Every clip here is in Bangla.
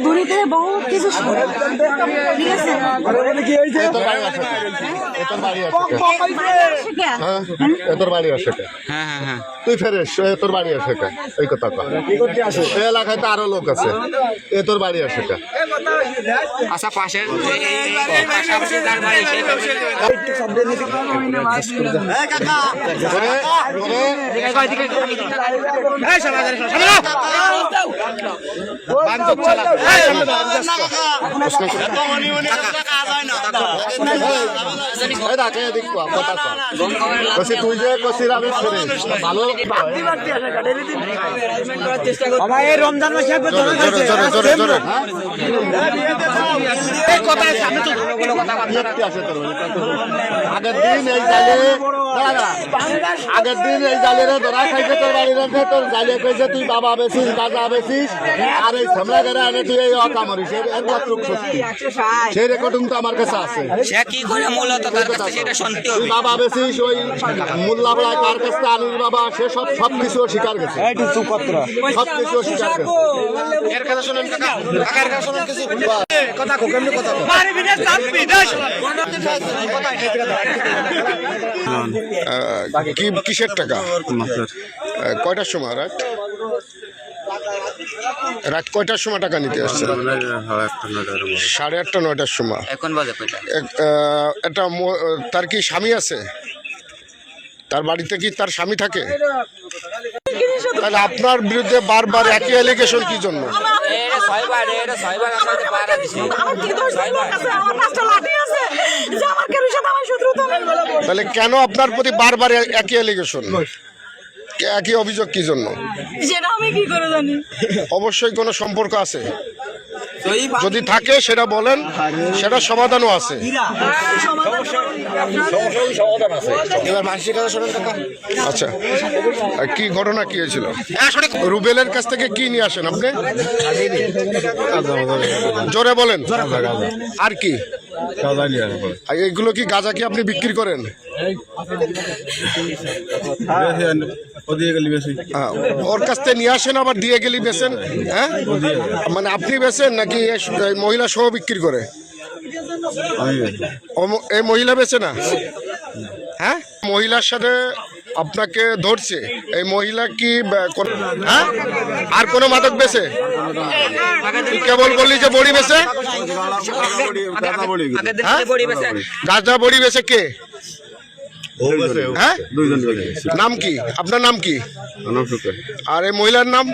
দূরিতে বহুত কিছু ঠিক আছে তোর বাড়ি আসে হ্যাঁ তুই ফেরেস তোর বাড়ি আসে এই কথা এই এলাকায় তো আরো লোক আছে তোর বাড়ি আসে আচ্ছা পাশের তুই যে কষির আমি ভালো রমজান মাসে আগের দিন এই জালের ধরা খাইছে তোর বাড়ির তোর জালে পেয়েছে তুই বাবা বেছিস গাঁজা বেছিস আর এই সামলা করে আনে তুই এই অকা মরিস এর মাত্র সত্যি সেই রেকর্ডিং তো আমার কাছে আছে তুই বাবা বেছিস ওই মোল্লা বড়ায় কার কাছে আনিস বাবা সে সব কিছু স্বীকার গেছে সব কিছু স্বীকার গেছে এর কথা শুনুন কাকা কাকার কথা শুনুন কিছু কথা কেমনি কথা কিসের টাকা কয়টার সময় রাত কয়টার সময় টাকা নিতে আসছে 8:30 9টার সময় এখন বাজে কয়টা এটা তার কি স্বামী আছে তার বাড়িতে কি তার স্বামী থাকে তাহলে আপনার বিরুদ্ধে বারবার একই অ্যালিগেশন কি জন্য তাহলে কেন আপনার প্রতি বারবার একই অ্যালিগেশন একই অভিযোগ কি জন্য সেটা আমি কি করে জানি অবশ্যই কোনো সম্পর্ক আছে যদি থাকে সেটা বলেন সেটা সমাধানও আছে আচ্ছা কি ঘটনা কি হয়েছিল রুবেলের কাছ থেকে কি নিয়ে আসেন আপনি জোরে বলেন আর কি এইগুলো কি গাঁজা কি আপনি বিক্রি করেন ওর কাছ থেকে নিয়ে আসেন আবার দিয়ে গেলি বেচেন হ্যাঁ মানে আপনি বেচেন নাকি মহিলা সহ বিক্রি করে এই মহিলা বেচে না হ্যাঁ মহিলার সাথে আপনাকে ধরছে এই মহিলা কি হ্যাঁ আর কোনো মাদক বেচে কেবল বললি যে বড়ি বেচে গাঁজা বড়ি বেচে কে হ্যাঁ নাম কি আপনার নাম কি আর এই মহিলার নাম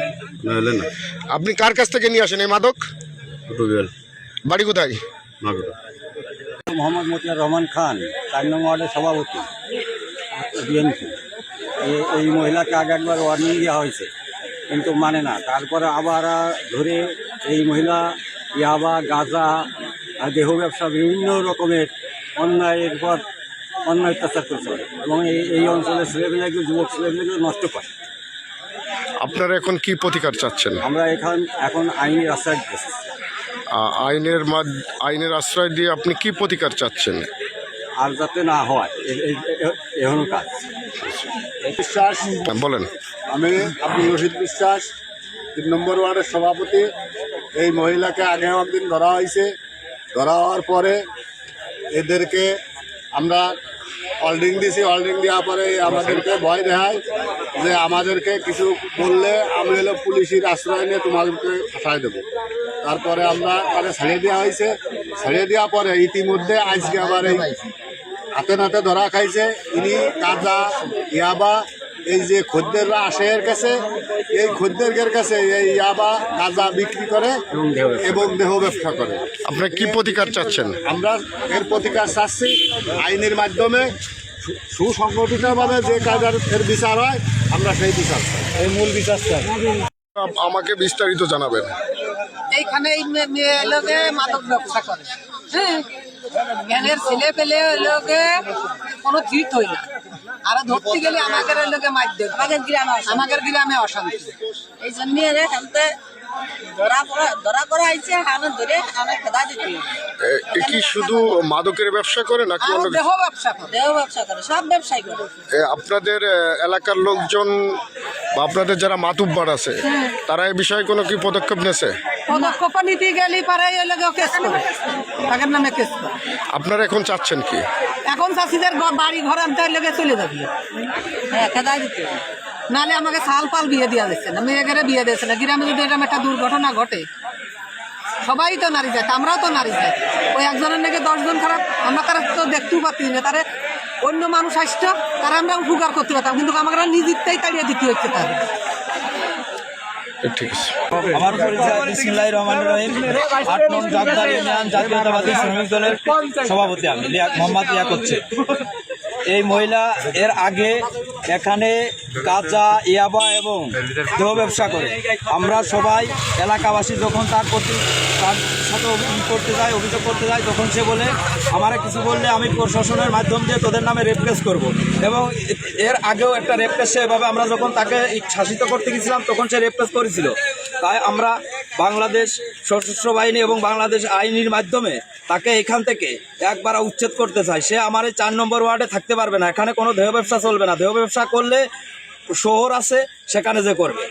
আপনি কার কাছ থেকে নিয়ে আসেন এই মাদক বাড়ি কোথায় মোহাম্মদ মতিয়ার রহমান খান 4 নং ওয়ার্ডের সভাপতি বিএনপি এই মহিলাকে আগে একবার ওয়ার্নিং দেওয়া হয়েছে কিন্তু মানে না তারপরে আবার ধরে এই মহিলা ইয়াবা গাঁজা দেহ ব্যবসা বিভিন্ন রকমের অন্যায়ের পর অন্যায় অত্যাচার করতে পারে এবং এই অঞ্চলের ছেলেমেয়েগুলো যুবক ছেলেমেয়েগুলো নষ্ট করে আপনারা এখন কি প্রতিকার চাচ্ছেন আমরা এখন আইনের আশ্রয় দিতেছি আইনের আশ্রয় দিয়ে আপনি কি প্রতিকার চাচ্ছেন আর যাতে না হয় এমন কাজ বিশ্বাস বলেন আমি আব্দুল রশিদ বিশ্বাস 3 নম্বর ওয়ার্ডের সভাপতি এই মহিলাকে আগে একদিন ধরা হয়েছে ধরা হওয়ার পরে এদেরকে আমরা হোল্ডিং দিয়েছি হোল্ডিং দেওয়ার পরে আমাদেরকে ভয় দেখায় যে আমাদেরকে কিছু বললে আমি হলো পুলিশের আশ্রয় নিয়ে তোমাদেরকে ফাঁসাই দেবো তারপরে আমরা তাদের ছাড়িয়ে দেওয়া হয়েছে ছাড়িয়ে দেওয়ার পরে ইতিমধ্যে আজকে আবার এই হাতে নাতে ধরা খাইছে ইনি গাঁজা ইয়াবা এই যে খদ্দেররা আসে এর কাছে এই খদ্দেরদের কাছে এই ইয়াবা গাঁজা বিক্রি করে এবং দেহ ব্যবসা করে আপনারা কি প্রতিকার চাচ্ছেন আমরা এর প্রতিকার চাচ্ছি আইনের মাধ্যমে সুসংগঠিতভাবে যে কাজের এর বিচার হয় আমরা সেই বিচার চাই এই মূল বিচার চাই আমাকে বিস্তারিত জানাবেন এইখানে এই মেয়ে লোকে মাদক ব্যবসা করে হ্যাঁ জ্ঞানের ছেলে পেলে লোকে কোনো ঠিক হই না আর ধরতে গেলে আমাদের লোকে মার দেবে আমাদের গ্রামে অশান্তি এই জন্য ধরা করা হয়েছে আমি ধরে আমি খেদা দিতে কি শুধু মাদকের ব্যবসা করে নাকি অন্য দেহ ব্যবসা করে সব ব্যবসায়ী করে আপনাদের এলাকার লোকজন বা আপনাদের যারা মাতুব্বার আছে তারা এই বিষয়ে কোনো কি পদক্ষেপ নিয়েছে পদক্ষেপ নিতে গেলে পারে এই লোকে কেস করে তাদের নামে কেস করে। আপনারা এখন চাচ্ছেন কি? এখন চাষিদের বাড়ি ঘর আনতে লেগে চলে যাবি হ্যাঁ খেদা দিতে হবে। নাহলে আমাকে সাল পাল বিয়ে দেওয়া দিচ্ছে না, মেয়েদের বিয়ে দিচ্ছে না। গ্রামে যদি এরকম একটা দুর্ঘটনা ঘটে, সবাই তো নারী জাত, আমরাও তো নারী জাত। ওই একজনের নাকি 10 জন খারাপ, আমরা তারা তো দেখতেও পাচ্ছি না। তারা অন্য মানুষ আসতো, তারা আমরা উপকার করতে পারতাম, কিন্তু আমরা নিজেরটাই তাড়িয়ে দিতে হচ্ছে তাদের। ঠিক আছে। আমার পরিচয় বিসমিল্লাহির রহমানির রহিম, 8 নং জাগদার ইউনিয়ন জাতীয়তাবাদী শ্রমিক দলের সভাপতি আমি মোহাম্মদ লিয়াকত শেখ। এই মহিলা এর আগে এখানে কাঁচা ইয়াবা এবং দেহ ব্যবসা করে। আমরা সবাই এলাকাবাসী যখন তার সাথে অভিযোগ করতে যাই তখন সে বলে আমারা কিছু বললে আমি প্রশাসনের মাধ্যম দিয়ে তোদের নামে রেপ কেস করবো। এবং এর আগেও একটা রেপ কেস এভাবে আমরা যখন তাকে শাসিত করতে গেছিলাম তখন সে রেপ কেস করেছিল। তাই আমরা বাংলাদেশ সশস্ত্র বাহিনী এবং বাংলাদেশ আইনের মাধ্যমে তাকে এখান থেকে একবার উচ্ছেদ করতে চাই। সে আমার এই 4 নম্বর ওয়ার্ডে থাকতে পারবে না। এখানে কোনো দেহ ব্যবসা চলবে না। দেহ ব্যবসা করলে শহর আছে, সেখানে যে করবে।